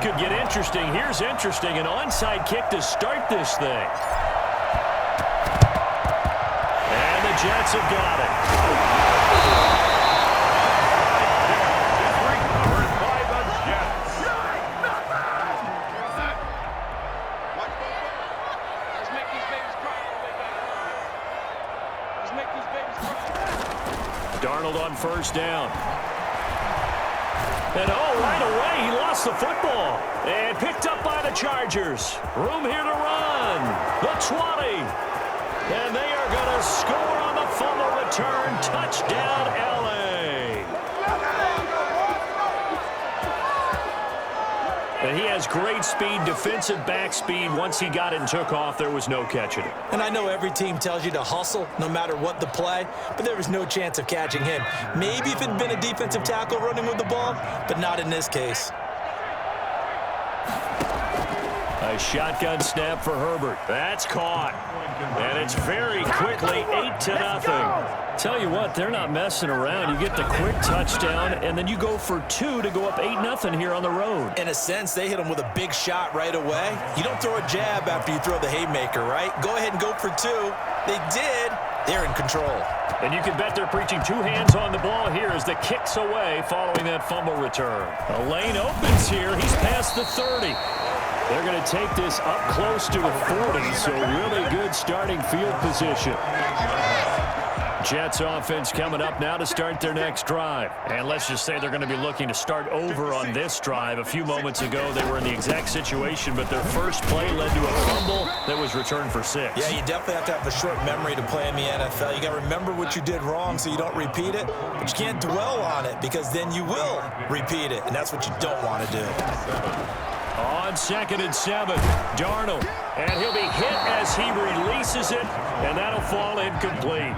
could get interesting. Here's interesting. An onside kick to start this thing. And the Jets have got it. Recovered by the Jets. Let's make these babies cry all the way back. Let's make these babies cry. Darnold on first down. And right away, he lost the football. And picked up by the Chargers. Room here to run. The 20. And they are going to score on the fumble return. Touchdown, L.A. And he has great speed, defensive back speed. Once he got it and took off, there was no catching it. And I know every team tells you to hustle no matter what the play, but there was no chance of catching him. Maybe if it had been a defensive tackle running with the ball, but not in this case. A shotgun snap for Herbert. That's caught. And it's very quickly 8-0. Tell you what, they're not messing around. You get the quick touchdown, and then you go for 2 to go up 8-0 here on the road. In a sense, they hit him with a big shot right away. You don't throw a jab after you throw the haymaker, right? Go ahead and go for 2. They did. They're in control. And you can bet they're preaching 2 hands on the ball here as the kick's away following that fumble return. A lane opens here. He's past the 30. They're going to take this up close to the 40, so really good starting field position. Jets offense coming up now to start their next drive. And let's just say they're going to be looking to start over on this drive. A few moments ago, they were in the exact situation, but their first play led to a fumble that was returned for 6. Yeah, you definitely have to have a short memory to play in the NFL. You got to remember what you did wrong so you don't repeat it, but you can't dwell on it because then you will repeat it, and that's what you don't want to do. On 2nd and 7, Darnold, and he'll be hit as he releases it, and that'll fall incomplete.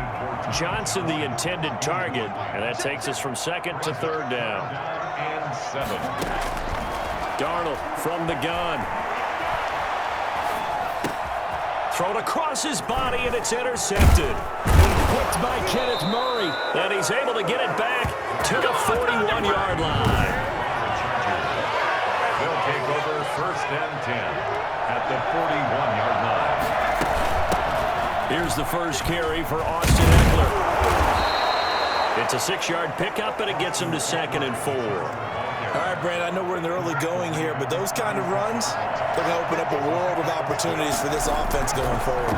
Johnson, the intended target, and that takes us from 2nd to 3rd down. And 7. Darnold from the gun. Thrown across his body, and it's intercepted. Picked by Kenneth Murray, and he's able to get it back to the 41-yard line. They'll take over 1st and 10 at the 41-yard line. Here's the first carry for Austin Ekeler. It's a 6-yard pickup, and it gets him to 2nd and 4. All right, Brandon, I know we're in the early going here, but those kind of runs, they're going to open up a world of opportunities for this offense going forward.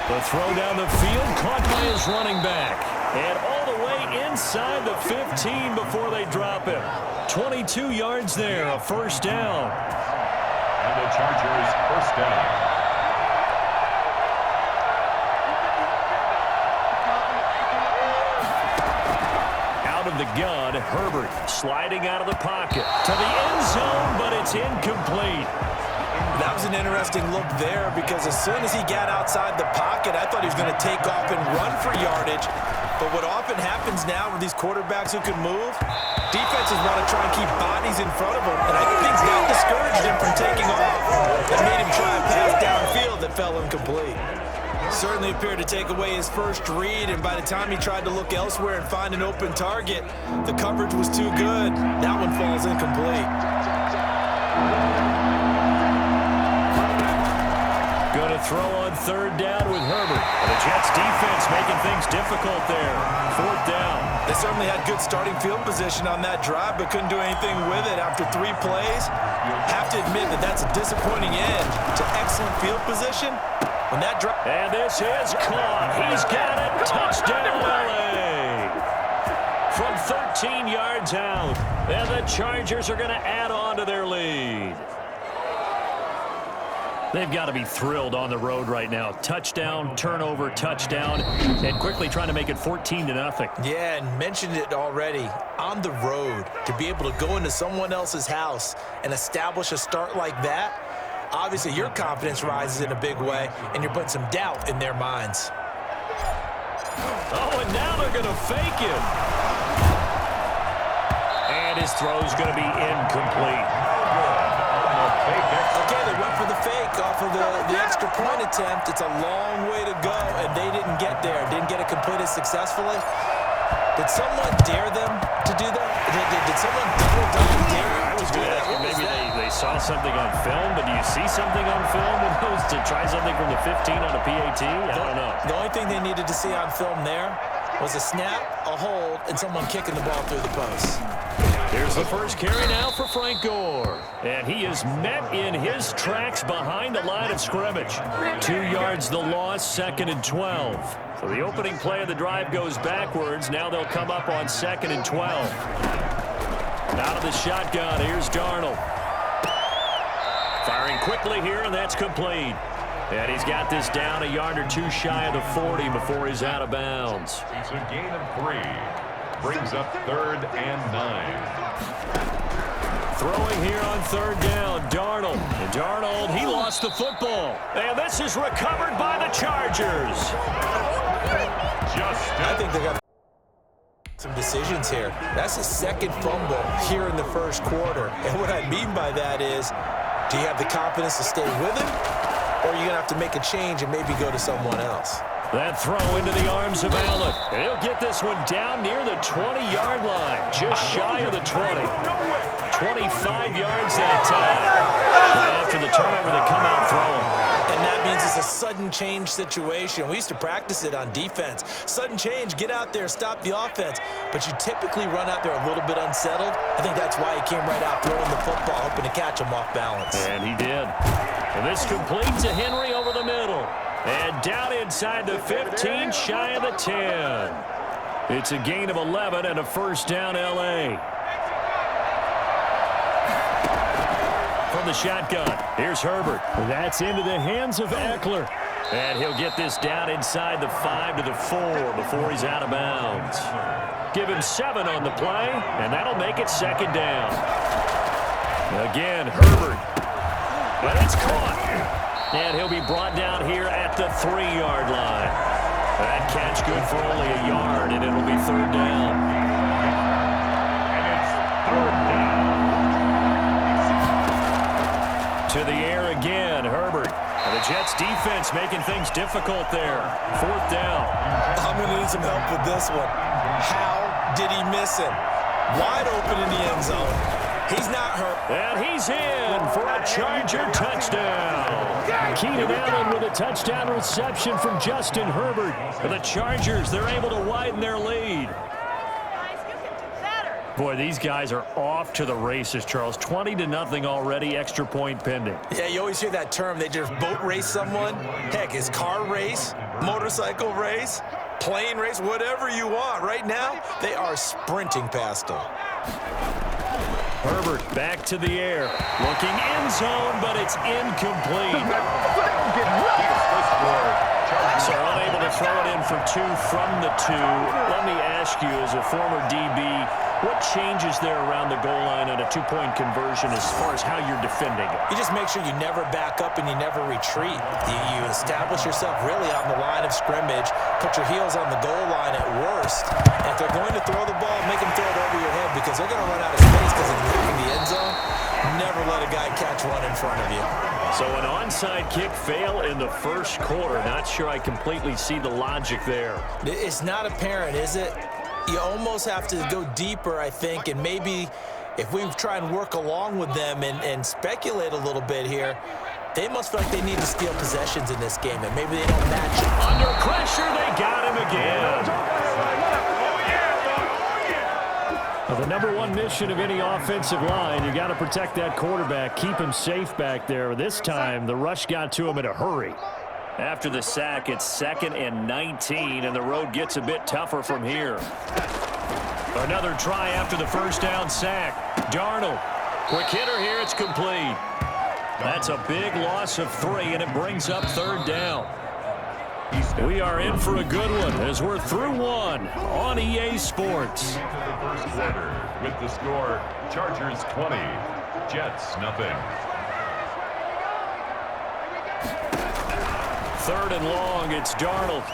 The throw down the field, caught by his running back. And all the way inside the 15 before they drop him. 22 yards there, a 1st down. And the Chargers 1st down. Out of the gun, Herbert sliding out of the pocket to the end zone, but it's incomplete. That was an interesting look there because as soon as he got outside the pocket, I thought he was going to take off and run for yardage. But what often happens now with these quarterbacks who can move, defenses want to try and keep bodies in front of them. And I think that discouraged him from taking off and made him try and pass downfield that fell incomplete. Certainly appeared to take away his first read, and by the time he tried to look elsewhere and find an open target, the coverage was too good. That one falls incomplete. Going to throw on 3rd down with Herbert. And the Jets defense making things difficult there. 4th down. They certainly had good starting field position on that drive, but couldn't do anything with it after 3 plays. Have to admit that that's a disappointing end to excellent field position. When that drive. And this is caught. He's got it. Touchdown, LA. From 13 yards out. And the Chargers are going to add on to their lead. They've got to be thrilled on the road right now. Touchdown, turnover, touchdown, and quickly trying to make it 14-0. Yeah, and mentioned it already. On the road, to be able to go into someone else's house and establish a start like that, obviously your confidence rises in a big way, and you're putting some doubt in their minds. Oh, and now they're going to fake him. And his throw's going to be incomplete. Okay, they went for the fake off of the extra point attempt. It's a long way to go, and they didn't get there. Didn't get it completed successfully. Did someone dare them to do that? Did someone double dare to do that? Maybe they saw something on film, but do you see something on film with those to try something from the 15 on a PAT? I don't know. The only thing they needed to see on film there was a snap, a hold, and someone kicking the ball through the post. Here's the first carry now for Frank Gore. And he is met in his tracks behind the line of scrimmage. 2 yards the loss, 2nd and 12. So the opening play of the drive goes backwards. Now they'll come up on 2nd and 12. Out of the shotgun, here's Darnold. Firing quickly here, and that's complete. And he's got this down a yard or two shy of the 40 before he's out of bounds. It's a gain of 3. Brings up 3rd and 9. Throwing here on 3rd down, Darnold. And Darnold, he lost the football. And this is recovered by the Chargers. I think they got some decisions here. That's his 2nd fumble here in the 1st quarter. And what I mean by that is, do you have the confidence to stay with him? Or are you going to have to make a change and maybe go to someone else? That throw into the arms of Allen. And he'll get this one down near the 20-yard line, just shy of the 20. 25 yards that time. And after the turnover, they come out throwing. And that means it's a sudden change situation. We used to practice it on defense. Sudden change, get out there, stop the offense. But you typically run out there a little bit unsettled. I think that's why he came right out throwing the football, hoping to catch him off balance. And he did. And this complete to Henry over the middle. And down inside the 15, shy of the 10. It's a gain of 11 and a 1st down L.A. From the shotgun, here's Herbert. That's into the hands of Eckler. And he'll get this down inside the 5 to the 4 before he's out of bounds. Give him 7 on the play, and that'll make it 2nd down. Again, Herbert. But it's caught. And he'll be brought down here at the 3-yard line. That catch good for only a yard, and it'll be 3rd down. And it's 3rd down. To the air again, Herbert. And the Jets defense making things difficult there. 4th down. I'm going to need some help with this one. How did he miss him? Wide open in the end zone. He's not hurt. And he's in for a Charger touchdown. Keenan Allen with a touchdown reception from Justin Herbert. For the Chargers, they're able to widen their lead. Boy, these guys are off to the races, Charles. 20-0 already, extra point pending. Yeah, you always hear that term. They just boat race someone. Heck, it's car race, motorcycle race, plane race, whatever you want. Right now, they are sprinting past them. Herbert back to the air. Looking end zone, but it's incomplete. So unable to throw it in for 2 from the 2. Let me ask you, as a former DB, what changes there around the goal line on a 2-point conversion as far as how you're defending it? You just make sure you never back up and you never retreat. You establish yourself really on the line of scrimmage, put your heels on the goal line at worst. And if they're going to throw the ball, make them throw it over your head because they're going to run out of space because of hitting the end zone. Never let a guy catch one in front of you. So an onside kick fail in the 1st quarter. Not sure I completely see the logic there. It's not apparent, is it? You almost have to go deeper, I think, and maybe if we try and work along with them and speculate a little bit here, they must feel like they need to steal possessions in this game, and maybe they don't match it. Under pressure, they got him again. Well, the #1 mission of any offensive line, you got to protect that quarterback, keep him safe back there. This time, the rush got to him in a hurry. After the sack, it's 2nd and 19, and the road gets a bit tougher from here. Another try after the 1st down sack. Darnold, quick hitter here, it's complete. That's a big loss of 3, and it brings up 3rd down. We are in for a good one as we're through 1 on EA Sports. The 1st quarter with the score, Chargers 20, Jets nothing. 3rd and long, it's Darnold.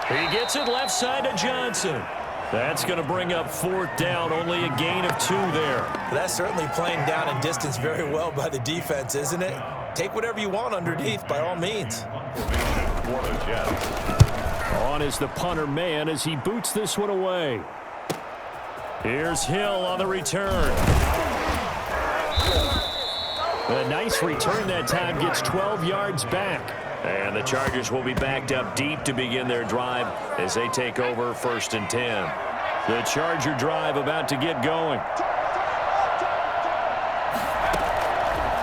He gets it left side to Johnson. That's going to bring up 4th down, only a gain of 2 there. That's certainly playing down and distance very well by the defense, isn't it? Take whatever you want underneath, by all means. For the Jets. On is the punter man as he boots this one away. Here's Hill on the return. A nice return that time, gets 12 yards back. And the Chargers will be backed up deep to begin their drive as they take over 1st and 10. The Charger drive about to get going.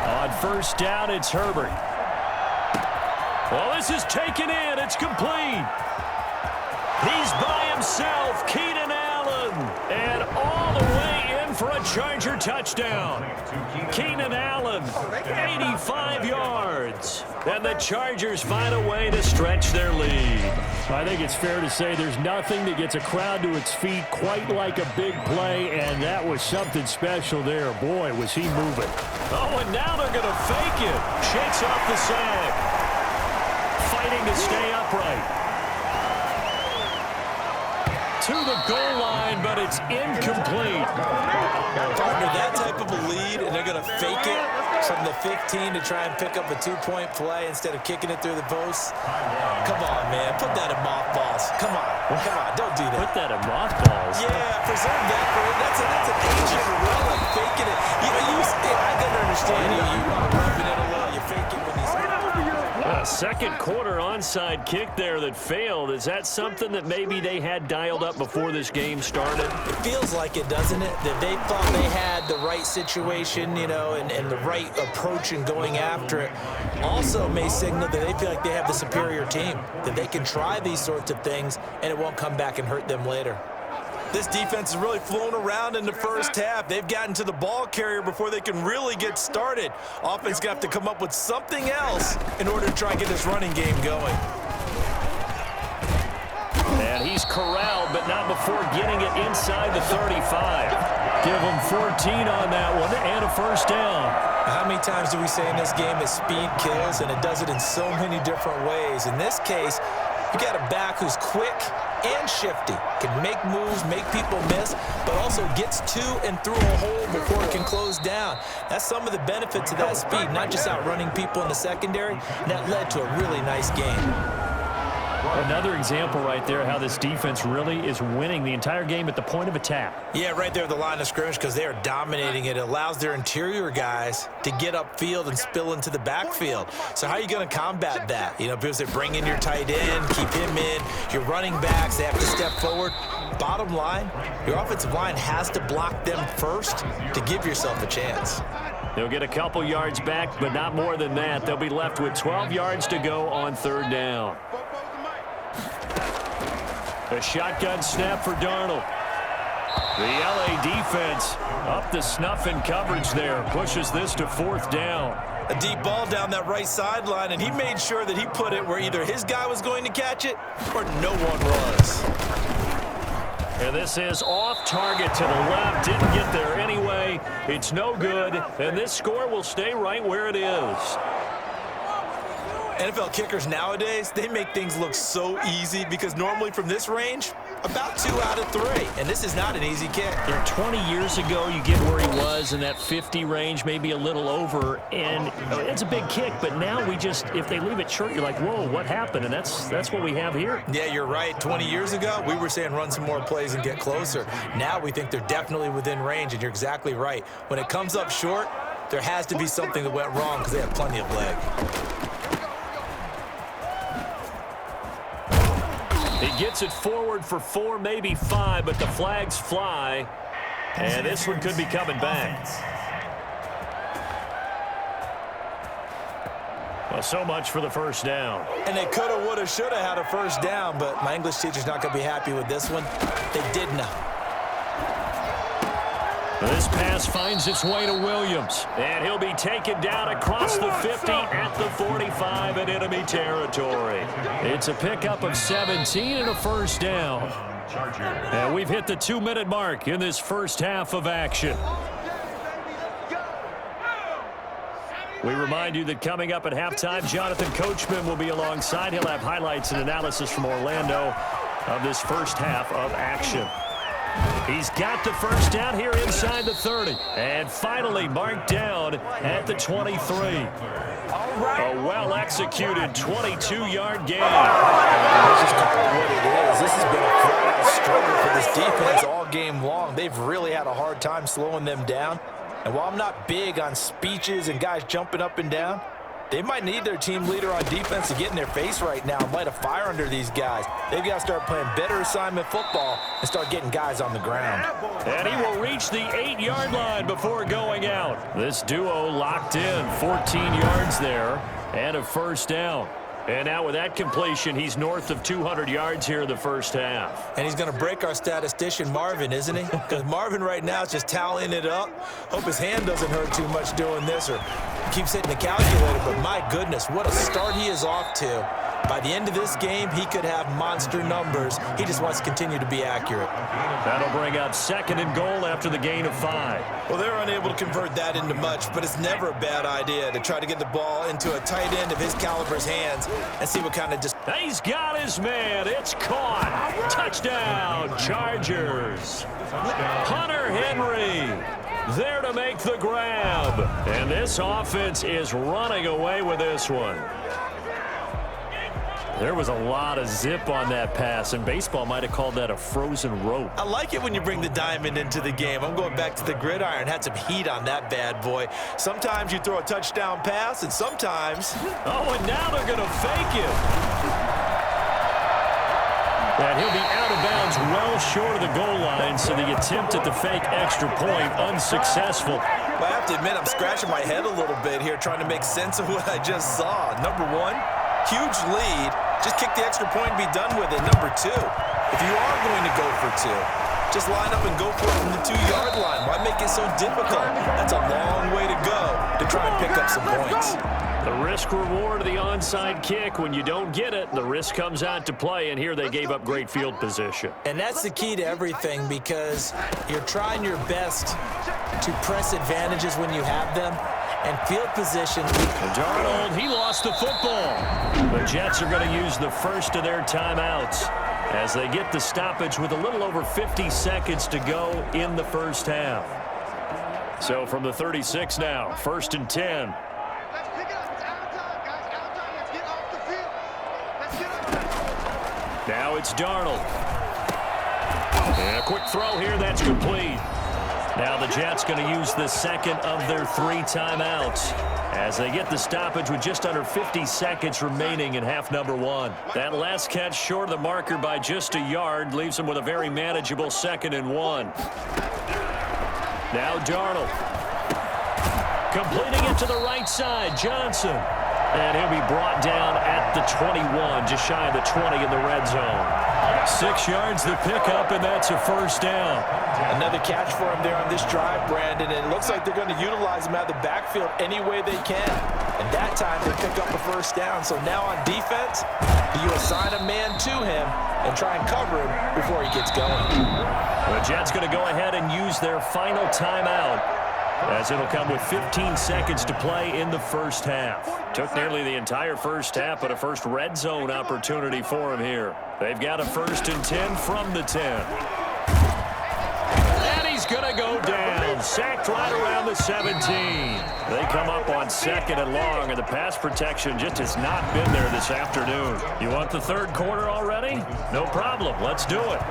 On 1st down, it's Herbert. Well, this is taken in. It's complete. He's by himself, Keenan Allen. And all the way in for a Charger touchdown. Keenan Allen, 85 yards. And the Chargers find a way to stretch their lead. I think it's fair to say there's nothing that gets a crowd to its feet quite like a big play, and that was something special there. Boy, was he moving. Oh, and now they're going to fake it. Shakes off the sag. Fighting to stay upright. To the goal line, but it's incomplete. Partner, that type of a lead, and they're going to fake it from the 15 to try and pick up a 2-point play instead of kicking it through the post. Come on, man. Put that in mothballs. Come on. Come on. Don't do that. Put that in mothballs? Yeah, preserve that for it. That's an ancient relic, faking it. I didn't understand you. You want to rub it in a little. You fake it when you say A second quarter onside kick there that failed. Is that something that maybe they had dialed up before this game started? It feels like it, doesn't it? That they thought they had the right situation, and the right approach in going after it. Also may signal that they feel like they have the superior team, that they can try these sorts of things and it won't come back and hurt them later. This defense has really flown around in the first half. They've gotten to the ball carrier before they can really get started. Offense going to have to come up with something else in order to try and get this running game going. And he's corralled, but not before getting it inside the 35. Give him 14 on that one and a 1st down. How many times do we say in this game that speed kills, and it does it in so many different ways? In this case, you got a back who's quick and shifty, can make moves, make people miss, but also gets to and through a hole before it can close down. That's some of the benefits of that speed, not just outrunning people in the secondary. And that led to a really nice game. Another example right there how this defense really is winning the entire game at the point of attack. Yeah, right there at the line of scrimmage, because they are dominating it. It allows their interior guys to get upfield and spill into the backfield. So how are you going to combat that? Because they bring in your tight end, keep him in. Your running backs, they have to step forward. Bottom line, your offensive line has to block them first to give yourself a chance. They'll get a couple yards back, but not more than that. They'll be left with 12 yards to go on 3rd down. A shotgun snap for Darnold. The LA defense up the snuff in coverage there. Pushes this to 4th down. A deep ball down that right sideline, and he made sure that he put it where either his guy was going to catch it or no one was. And this is off target to the left. Didn't get there anyway. It's no good. And this score will stay right where it is. NFL kickers nowadays, they make things look so easy because normally from this range, about 2 out of 3. And this is not an easy kick. 20 years ago, you get where he was in that 50 range, maybe a little over. And it's a big kick, but now if they leave it short, you're like, whoa, what happened? And that's what we have here. Yeah, you're right. 20 years ago, we were saying run some more plays and get closer. Now we think they're definitely within range, and you're exactly right. When it comes up short, there has to be something that went wrong because they have plenty of leg. He gets it forward for 4, maybe 5, but the flags fly. And this one could be coming back. Well, so much for the 1st down. And they coulda, woulda, shoulda had a 1st down, but my English teacher's not going to be happy with this one. They did not. This pass finds its way to Williams. And he'll be taken down across the 50 at the 45 in enemy territory. It's a pickup of 17 and a 1st down. And we've hit the 2-minute mark in this first half of action. We remind you that coming up at halftime, Jonathan Coachman will be alongside. He'll have highlights and analysis from Orlando of this first half of action. He's got the first down here inside the 30. And finally marked down at the 23. A well-executed 22-yard gain. Let's just call it what it is. This has been a flat-out struggle for this defense all game long. They've really had a hard time slowing them down. And while I'm not big on speeches and guys jumping up and down, they might need their team leader on defense to get in their face right now and light a fire under these guys. They've got to start playing better assignment football and start getting guys on the ground. And he will reach the 8-yard line before going out. This duo locked in, 14 yards there, and a first down. And now with that completion, he's north of 200 yards here in the first half. And he's going to break our statistician, Marvin, isn't he? Because Marvin right now is just tallying it up. Hope his hand doesn't hurt too much doing this or keeps hitting the calculator. But my goodness, what a start he is off to. By the end of this game, he could have monster numbers. He just wants to continue to be accurate. That'll bring up 2nd and goal after the gain of 5. Well, they're unable to convert that into much, but it's never a bad idea to try to get the ball into a tight end of his caliber's hands and see what kind of just... He's got his man. It's caught. Touchdown, Chargers. Hunter Henry there to make the grab. And this offense is running away with this one. There was a lot of zip on that pass, and baseball might have called that a frozen rope. I like it when you bring the diamond into the game. I'm going back to the gridiron. Had some heat on that bad boy. Sometimes you throw a touchdown pass, and sometimes... Oh, and now they're going to fake it. And he'll be out of bounds well short of the goal line, so the attempt at the fake extra point unsuccessful. Well, I have to admit, I'm scratching my head a little bit here trying to make sense of what I just saw. Number one, huge lead. Just kick the extra point and be done with it. Number two, if you are going to go for two, just line up and go for it from the 2-yard line. Why make it so difficult? That's a long way to go to try and pick up some points. The risk-reward of the onside kick. When you don't get it, the risk comes out to play, and here they gave up great field position. And that's the key to everything because you're trying your best to press advantages when you have them. And field position. Darnold, he lost the football. The Jets are going to use the first of their timeouts as they get the stoppage with a little over 50 seconds to go in the first half. So from the 36 now, 1st and 10. Let's pick it up. It's out of time, guys. Out of time. Let's get off the field. Let's get off. Now it's Darnold. And a quick throw here. That's complete. Now the Jets going to use the second of their 3 timeouts as they get the stoppage with just under 50 seconds remaining in half number 1. That last catch short of the marker by just a yard leaves them with a very manageable 2nd and 1. Now Darnold. Completing it to the right side, Johnson. And he'll be brought down at the 21, just shy of the 20 in the red zone. 6 yards the pickup, and that's a first down. Another catch for him there on this drive, Brandon, and it looks like they're going to utilize him out of the backfield any way they can. And that time they pick up a first down. So now on defense, you assign a man to him and try and cover him before he gets going. The Jets going to go ahead and use their final timeout, as it'll come with 15 seconds to play in the first half. Took nearly the entire first half, but a first red zone opportunity for him here. They've got a 1st and 10 from the 10. And he's going to go down. Sacked right around the 17. They come up on 2nd and long, and the pass protection just has not been there this afternoon. You want the 3rd quarter already? No problem. Let's do it.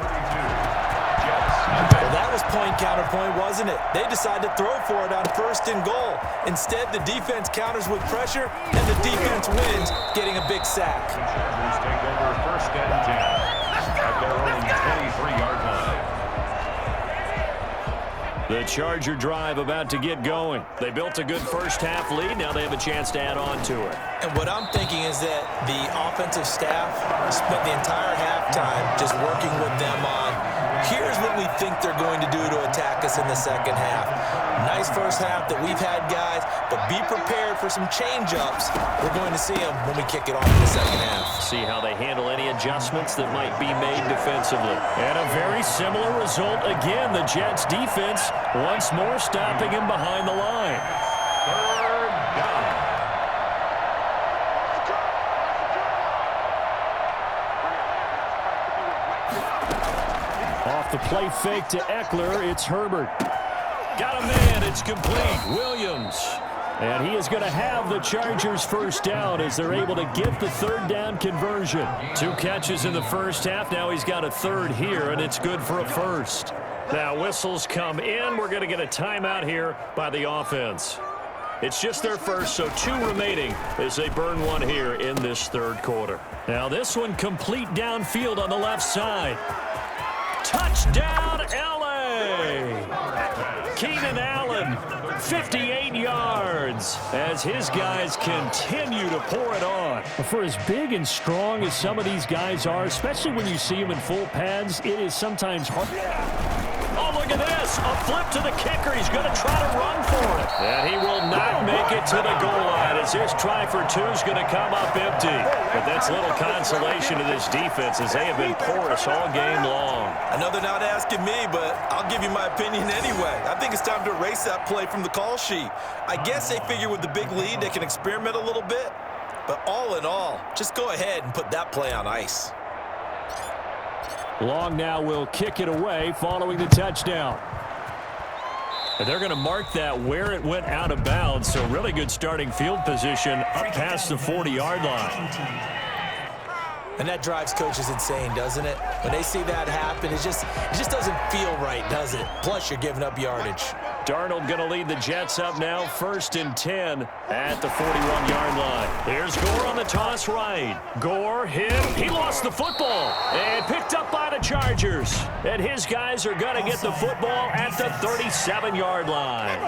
Well, that was point counterpoint, wasn't it? They decided to throw for it on 1st and goal. Instead, the defense counters with pressure, and the defense wins, getting a big sack. Chargers take over 1st and 10 at their own 23-yard line. The Charger drive about to get going. They built a good first half lead. Now they have a chance to add on to it. And what I'm thinking is that the offensive staff spent the entire halftime just working with them on, here's what we think they're going to do to attack us in the second half. Nice first half that we've had, guys, but be prepared for some change-ups. We're going to see them when we kick it off in the second half. See how they handle any adjustments that might be made defensively. And a very similar result again. The Jets defense once more stopping him behind the line. 3rd down. Off the play fake to Eckler. It's Herbert. Got a man. It's complete. Williams. And he is going to have the Chargers first down as they're able to get the third down conversion. 2 catches in the first half. Now he's got a third here, and it's good for a first. Now whistles come in. We're going to get a timeout here by the offense. It's just their first, so 2 remaining as they burn 1 here in this third quarter. Now this one complete downfield on the left side. Touchdown, L.A. Keenan Allen, 58 yards as his guys continue to pour it on. For as big and strong as some of these guys are, especially when you see them in full pads, it is sometimes hard. Oh, look at this. A flip to the kicker. He's going to try to run for it. And he will not make it to the goal line as his try for 2 is going to come up empty. But that's little consolation to this defense as they have been porous all game long. I know they're not asking me, but I'll give you my opinion anyway. I think it's time to erase that play from the call sheet. I guess they figure with the big lead they can experiment a little bit. But all in all, just go ahead and put that play on ice. Long now will kick it away following the touchdown. And they're going to mark that where it went out of bounds. So really good starting field position up past the 40-yard line. And that drives coaches insane, doesn't it? When they see that happen, it just doesn't feel right, does it? Plus, you're giving up yardage. Darnold going to lead the Jets up now, 1st and 10 at the 41-yard line. Here's Gore on the toss right. Gore hit. He lost the football and picked up by the Chargers. And his guys are going to get the football at the 37-yard line.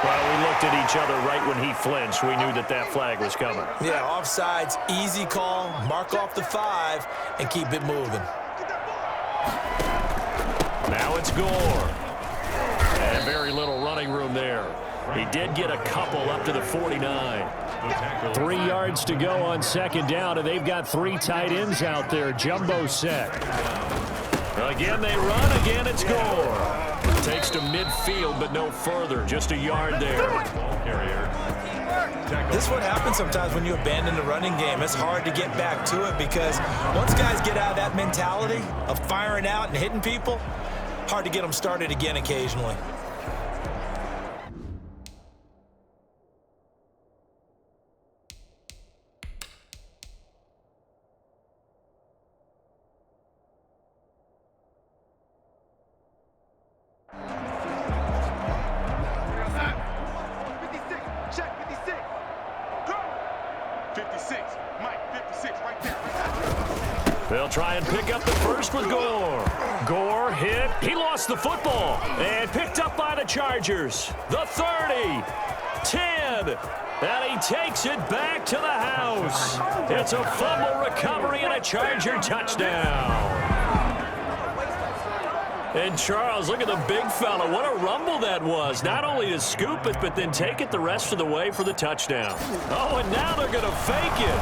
Well, we looked at each other right when he flinched. We knew that that flag was coming. Yeah, offsides, easy call, mark off the 5, and keep it moving. Now it's Gore. And very little running room there. He did get a couple up to the 49. 3 yards to go on 2nd down, and they've got 3 tight ends out there. Jumbo set. Again, they run. Again, it's Gore. Takes to midfield, but no further. Just a yard there. This is what happens sometimes when you abandon the running game. It's hard to get back to it because once guys get out of that mentality of firing out and hitting people, hard to get them started again occasionally. They'll try and pick up the first with Gore. Gore hit. He lost the football and picked up by the Chargers. The 30, 10, and he takes it back to the house. It's a fumble recovery and a Charger touchdown. And Charles, look at the big fella. What a rumble that was. Not only to scoop it, but then take it the rest of the way for the touchdown. Oh, and now they're going to fake it.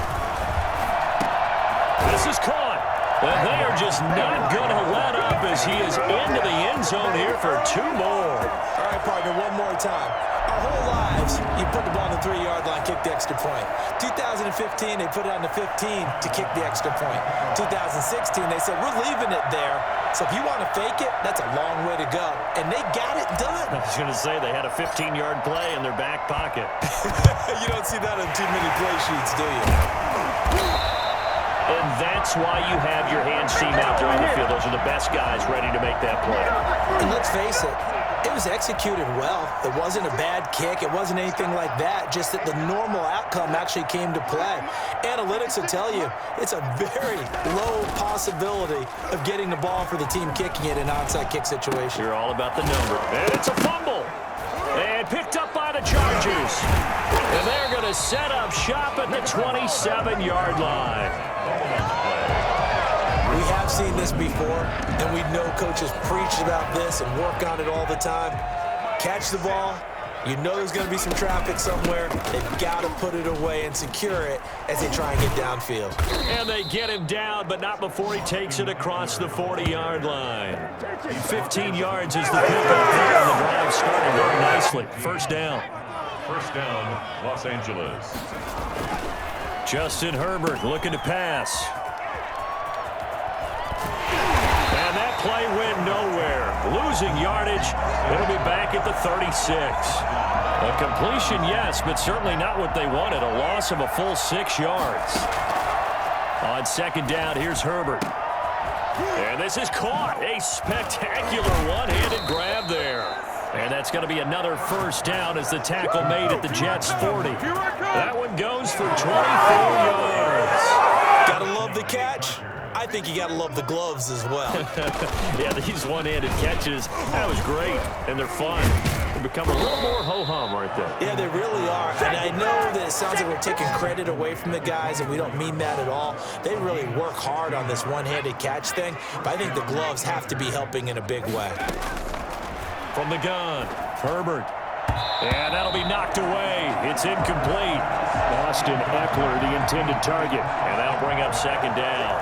This is caught. And they are just not going to let up as he is into the end zone here for 2 more. All right, partner, one more time. Our whole lives, you put the ball on the 3-yard line, kick the extra point. 2015, they put it on the 15 to kick the extra point. 2016, they said, we're leaving it there. So if you want to fake it, that's a long way to go. And they got it done. I was going to say they had a 15-yard play in their back pocket. You don't see that on too many play sheets, do you? And that's why you have your hands team out there on the field. Those are the best guys ready to make that play. And let's face it, it was executed well. It wasn't a bad kick. It wasn't anything like that. Just that the normal outcome actually came to play. Analytics will tell you it's a very low possibility of getting the ball for the team kicking it in an onside kick situation. You're all about the number. And it's a fumble. And picked up by the Chargers. And they're going to set up shop at the 27-yard line. We have seen this before, and we know coaches preach about this and work on it all the time. Catch the ball. You know there's going to be some traffic somewhere. They've got to put it away and secure it as they try and get downfield. And they get him down, but not before he takes it across the 40-yard line. 15 yards is the pickup there, and the drive started very nicely. First down. First down, Los Angeles. Justin Herbert looking to pass. play went nowhere. Losing yardage. It'll be back at the 36. A completion, yes, but certainly not what they wanted. A loss of a full 6 yards. On second down, here's Herbert. And this is caught. A spectacular one-handed grab there. And that's going to be another first down as the tackle made at the Jets' 40. That one goes for 24 yards. Gotta love the catch. I think you gotta love the gloves as well. Yeah, these one-handed catches, that was great, and they're fun. They become a little more ho-hum, aren't they? Yeah, they really are. And I know that it sounds like we're taking credit away from the guys, and we don't mean that at all. They really work hard on this one-handed catch thing, but I think the gloves have to be helping in a big way. From the gun, Herbert. And that'll be knocked away. It's incomplete. Austin Eckler, the intended target. And that'll bring up second down.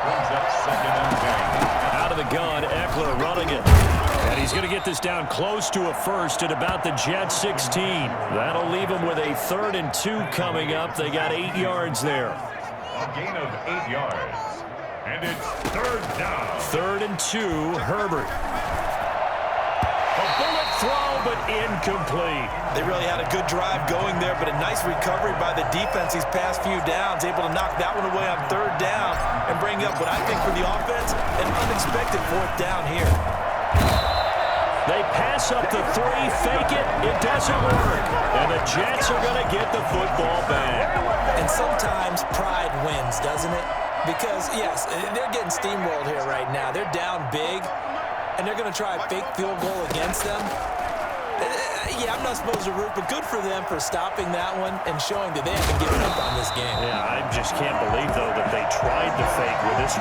Brings up second and 10. Out of the gun, Eckler running it. And he's going to get this down close to a first at about the Jets 16. That'll leave him with a 3rd and 2 coming up. They got 8 yards there. A gain of 8 yards. And it's 3rd down. 3rd and 2, Herbert. A bullet throw, but incomplete. They really had a good drive going there, but a nice recovery by the defense these past few downs, able to knock that one away on 3rd down and bring up what I think for the offense, an unexpected 4th down here. They pass up the 3, fake it, it doesn't work. And the Jets are going to get the football back. And sometimes pride wins, doesn't it? Because, yes, they're getting steamrolled here right now. They're down big, and they're going to try a fake field goal against them. Yeah, I'm not supposed to root, but good for them for stopping that one and showing that they haven't given up on this game. Yeah, I just can't believe, though, that they tried to fake with this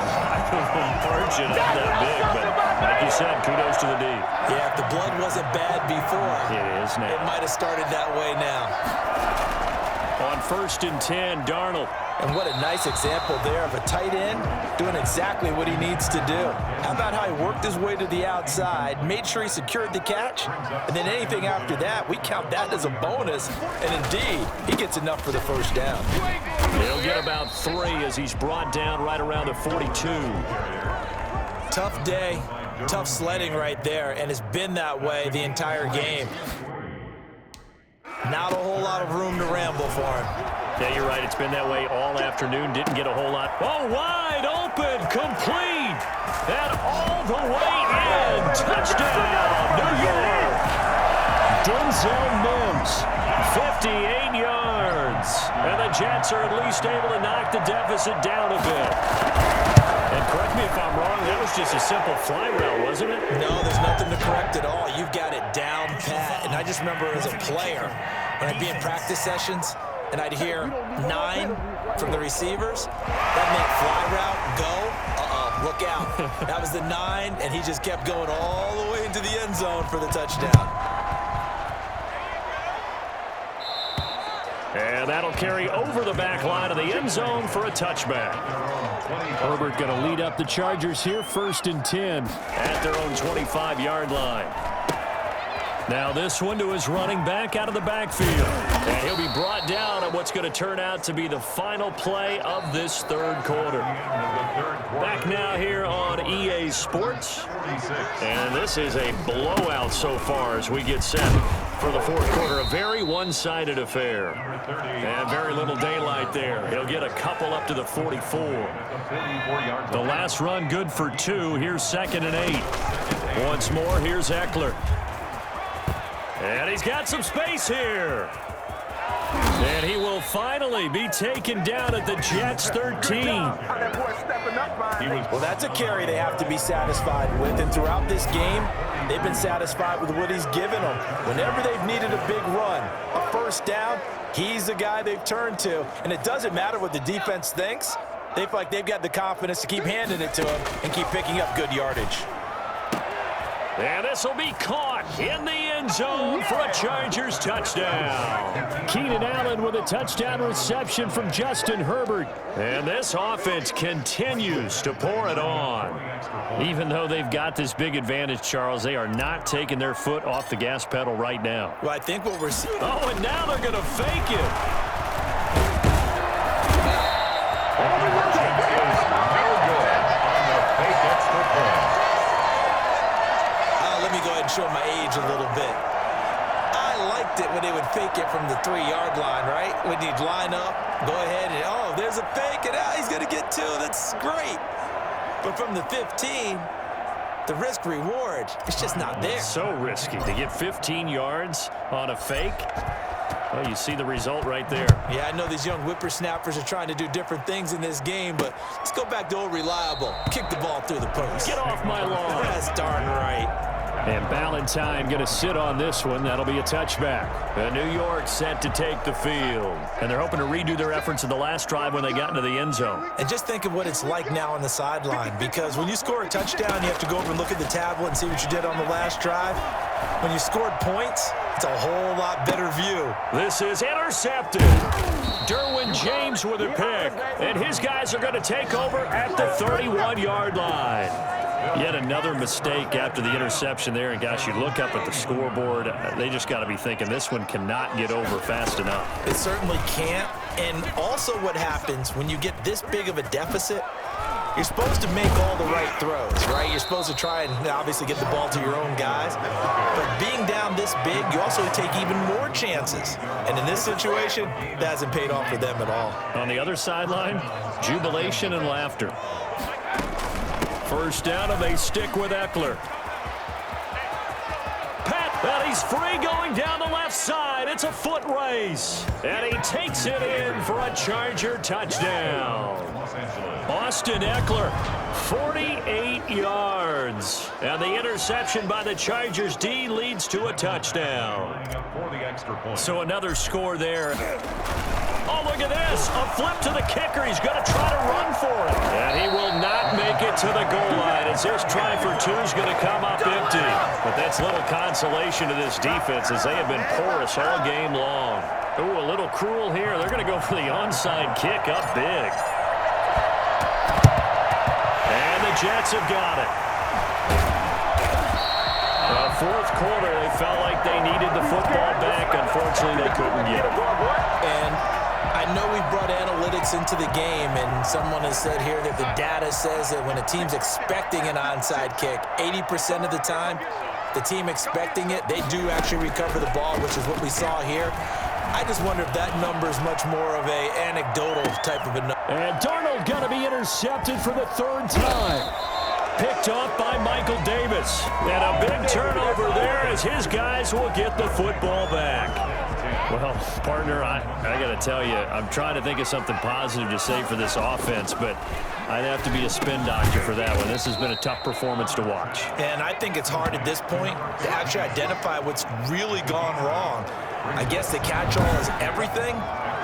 margin not that big. But like you said, kudos to the D. Yeah, if the blood wasn't bad before, it is now. It might have started that way now. On 1st and 10, Darnold. And what a nice example there of a tight end doing exactly what he needs to do. How about how he worked his way to the outside, made sure he secured the catch, and then anything after that, we count that as a bonus. And indeed, he gets enough for the first down. He'll get about 3 as he's brought down right around the 42. Tough day, tough sledding right there, and it's been that way the entire game. Not a whole lot of room to ramble for him. Yeah, you're right. It's been that way all afternoon. Didn't get a whole lot. Oh, wide open, complete, and all the way in. Touchdown, New York. Denzel Mims, 58 yards. And the Jets are at least able to knock the deficit down a bit. And correct me if I'm wrong, that was just a simple fly route, wasn't it? No, there's nothing to correct at all. You've got it down pat. And I just remember as a player, when I'd be in practice sessions, and I'd hear 9 from the receivers, that meant fly route, go, look out. That was the 9, and he just kept going all the way into the end zone for the touchdown. And that'll carry over the back line of the end zone for a touchback. Herbert going to lead up the Chargers here, 1st and 10 at their own 25-yard line. Now this one to his running back out of the backfield. And he'll be brought down on what's going to turn out to be the final play of this 3rd quarter. Back now here on EA Sports. And this is a blowout so far as we get set for the 4th quarter. A very one-sided affair. And very little daylight there. He'll get a couple up to the 44. The last run good for 2. Here's 2nd and 8. Once more, here's Eckler. And he's got some space here. And he will finally be taken down at the Jets 13. Well, that's a carry they have to be satisfied with. And throughout this game, they've been satisfied with what he's given them. Whenever they've needed a big run, a first down, he's the guy they've turned to. And it doesn't matter what the defense thinks. They feel like they've got the confidence to keep handing it to him and keep picking up good yardage. And this will be caught in the end zone for a Chargers touchdown. Keenan Allen with a touchdown reception from Justin Herbert. And this offense continues to pour it on. Even though they've got this big advantage, Charles, they are not taking their foot off the gas pedal right now. Well, I think what we're seeing... Oh, and now they're going to fake it. go ahead and show my age a little bit. I liked it when they would fake it from the 3-yard line, right? When you'd line up, go ahead and, oh, there's a fake, and he's going to get 2. That's great. But from the 15, the risk reward, it's just not there. So risky to get 15 yards on a fake. Well, you see the result right there. Yeah, I know these young whippersnappers are trying to do different things in this game, but let's go back to old reliable. Kick the ball through the post. Get off my lawn. That's darn right. And Ballantyne going to sit on this one. That'll be a touchback. New York set to take the field. And they're hoping to redo their efforts in the last drive when they got into the end zone. And just think of what it's like now on the sideline, because when you score a touchdown, you have to go over and look at the tablet and see what you did on the last drive. When you scored points, it's a whole lot better view. This is intercepted. Derwin James with a pick. And his guys are going to take over at the 31-yard line. Yet another mistake after the interception there. And, gosh, you look up at the scoreboard. They just got to be thinking this one cannot get over fast enough. It certainly can't. And also what happens when you get this big of a deficit, you're supposed to make all the right throws, right? You're supposed to try and obviously get the ball to your own guys. But being down this big, you also take even more chances. And in this situation, that hasn't paid off for them at all. On the other sideline, jubilation and laughter. First down, and they stick with Eckler. And he's free going down the left side. It's a foot race. And he takes it in for a Charger touchdown. Austin Eckler, 48 yards. And the interception by the Chargers D leads to a touchdown. So another score there. Oh, look at this. A flip to the kicker. He's going to try to run for it. And he will not make it to the goal line as this try for 2 is going to come up empty. But that's little consolation to this defense as they have been porous all game long. Ooh, a little cruel here. They're going to go for the onside kick up big. And the Jets have got it. Fourth quarter, they felt like they needed the football back. Unfortunately, they couldn't get it. And I know we brought analytics into the game, and someone has said here that the data says that when a team's expecting an onside kick, 80% of the time, the team expecting it, they do actually recover the ball, which is what we saw here. I just wonder if that number is much more of an anecdotal type of a number. And Darnold going to be intercepted for the 3rd time. Picked off by Michael Davis. And a big turnover there as his guys will get the football back. Well, partner, I got to tell you, I'm trying to think of something positive to say for this offense, but I'd have to be a spin doctor for that one. This has been a tough performance to watch. And I think it's hard at this point to actually identify what's really gone wrong. I guess the catch-all is everything.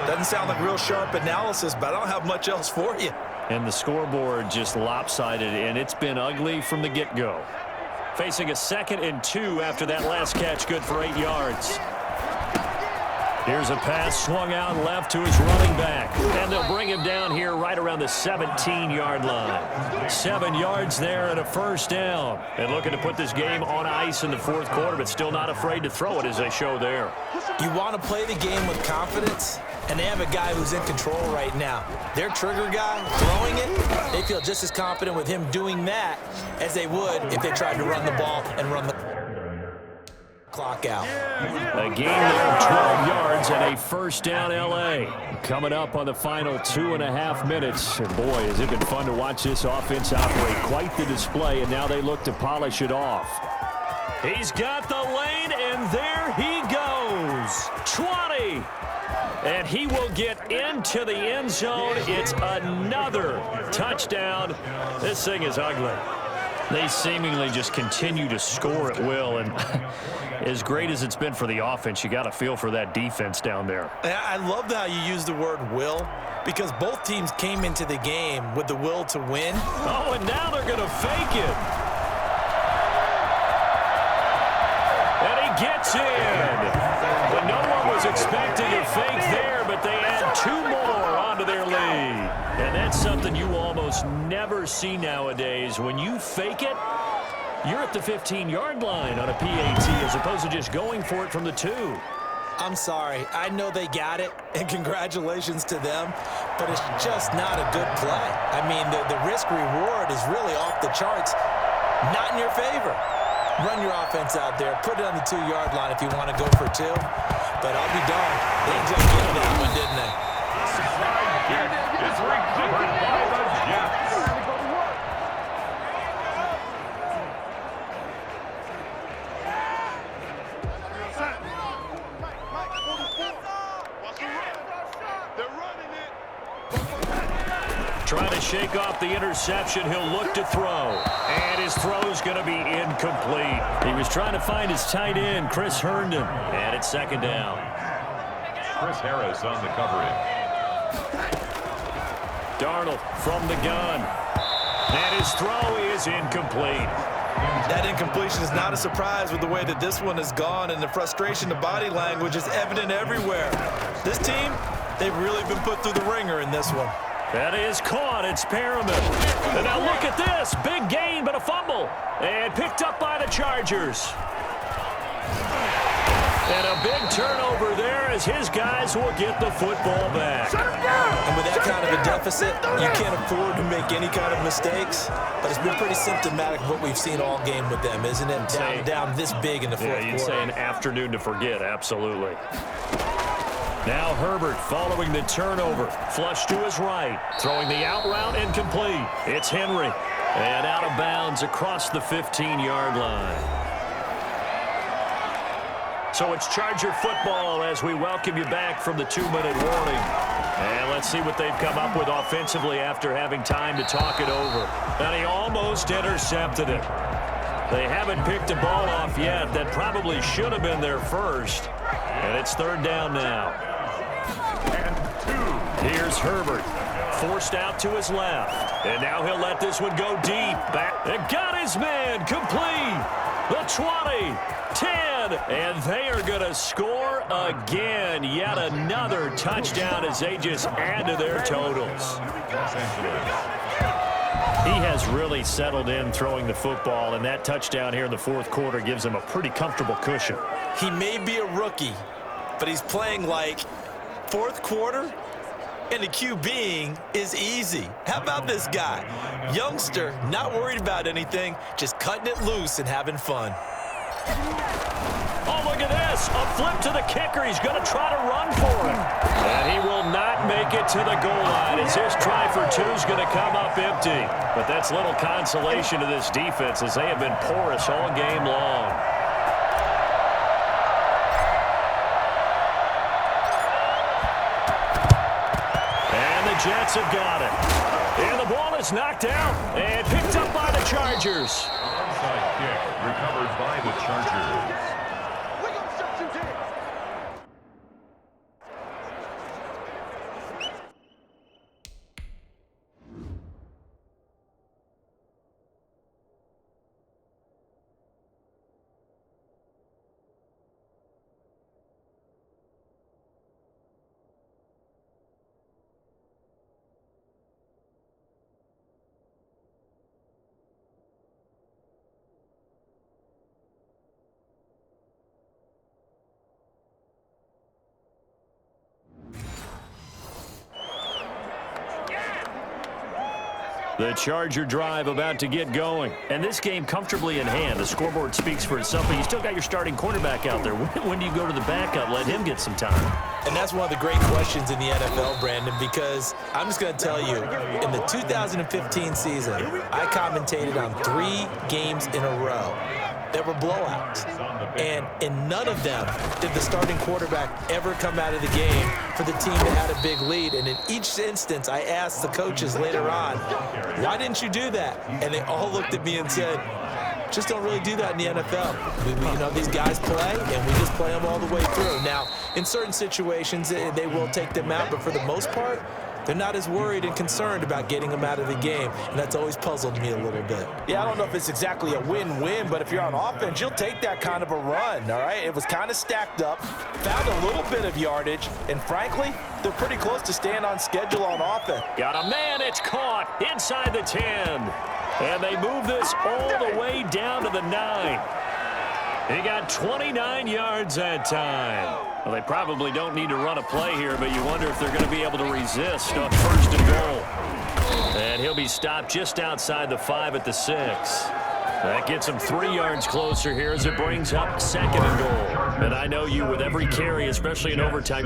Doesn't sound like real sharp analysis, but I don't have much else for you. And the scoreboard just lopsided, and it's been ugly from the get-go. Facing a 2nd and 2 after that last catch, good for 8 yards. Here's a pass swung out left to his running back. And they'll bring him down here right around the 17-yard line. 7 yards there and a first down. And looking to put this game on ice in the 4th quarter, but still not afraid to throw it as they show there. You want to play the game with confidence, and they have a guy who's in control right now. Their trigger guy throwing it, they feel just as confident with him doing that as they would if they tried to run the ball and run the clock out. A gain there of 12 yards and a first down L.A. Coming up on the final 2.5 minutes. And boy, has it been fun to watch this offense operate. Quite the display, and now they look to polish it off. He's got the lane, and there he goes. 20. And he will get into the end zone. It's another touchdown. This thing is ugly. They seemingly just continue to score at will, and as great as it's been for the offense, you got to feel for that defense down there. I love how you use the word will, because both teams came into the game with the will to win. Oh, and now they're going to fake it. And he gets in. But no one was expecting a fake there, but they add 2 more onto their lead. And that's something you almost never see nowadays. When you fake it, you're at the 15-yard line on a PAT as opposed to just going for it from the 2. I'm sorry. I know they got it, and congratulations to them, but it's just not a good play. I mean, the risk-reward is really off the charts, not in your favor. Run your offense out there. Put it on the 2-yard line if you want to go for 2. But I'll be darned. They enjoyed getting that one, didn't they? It's recovered by the Jets. Trying to shake off the interception. He'll look to throw. And his throw's going to be incomplete. He was trying to find his tight end, Chris Herndon. And it's second down. Chris Harris on the coverage. Darnold from the gun. And his throw is incomplete. That incompletion is not a surprise with the way that this one has gone, and the frustration, the body language is evident everywhere. This team, they've really been put through the ringer in this one. That is caught. It's Perriman. And now look at this. Big gain, but a fumble. And picked up by the Chargers. And a big turnover there as his guys will get the football back. And with that kind of a deficit, you can't afford to make any kind of mistakes. But it's been pretty symptomatic of what we've seen all game with them, isn't it? Down this big in the fourth quarter. You'd say an afternoon to forget, absolutely. Now Herbert following the turnover. Flush to his right. Throwing the out route incomplete. It's Henry. And out of bounds across the 15-yard line. So it's Charger football as we welcome you back from the 2-minute warning. And let's see what they've come up with offensively after having time to talk it over. And he almost intercepted it. They haven't picked a ball off yet. That probably should have been their first. And it's third down now. Here's Herbert. Forced out to his left. And now he'll let this one go deep. Back. And got his man. Complete. The 20. 10. And they are going to score again. Yet another touchdown as they just add to their totals. He has really settled in throwing the football, and that touchdown here in the fourth quarter gives him a pretty comfortable cushion. He may be a rookie, but he's playing like fourth quarter, and the QBing is easy. How about this guy? Youngster, not worried about anything, just cutting it loose and having fun. Oh, look at this. A flip to the kicker. He's going to try to run for it. And he will not make it to the goal line as his try for two is going to come up empty. But that's little consolation to this defense as they have been porous all game long. And the Jets have got it. And the ball is knocked out and picked up by the Chargers. Onside kick recovered by the Chargers. The Charger drive about to get going. And this game comfortably in hand. The scoreboard speaks for itself, but you still got your starting quarterback out there. When do you go to the backup? Let him get some time. And that's one of the great questions in the NFL, Brandon, because I'm just going to tell you, in the 2015 season, I commentated on 3 games in a row that were blowouts. And in none of them did the starting quarterback ever come out of the game for the team that had a big lead. And in each instance, I asked the coaches later on, why didn't you do that? And they all looked at me and said, just don't really do that in the NFL. These guys play, and we just play them all the way through. Now, in certain situations, they will take them out, but for the most part, they're not as worried and concerned about getting them out of the game, and that's always puzzled me a little bit. Yeah, I don't know if it's exactly a win-win, but if you're on offense, you'll take that kind of a run, all right? It was kind of stacked up, found a little bit of yardage, and frankly, they're pretty close to staying on schedule on offense. Got a man, it's caught inside the 10. And they move this all the way down to the 9. He got 29 yards that time. Well, they probably don't need to run a play here, but you wonder if they're going to be able to resist on first and goal. And he'll be stopped just outside the 5 at the 6. That gets him 3 yards closer here as it brings up 2nd and goal. And I know you, with every carry, especially in overtime,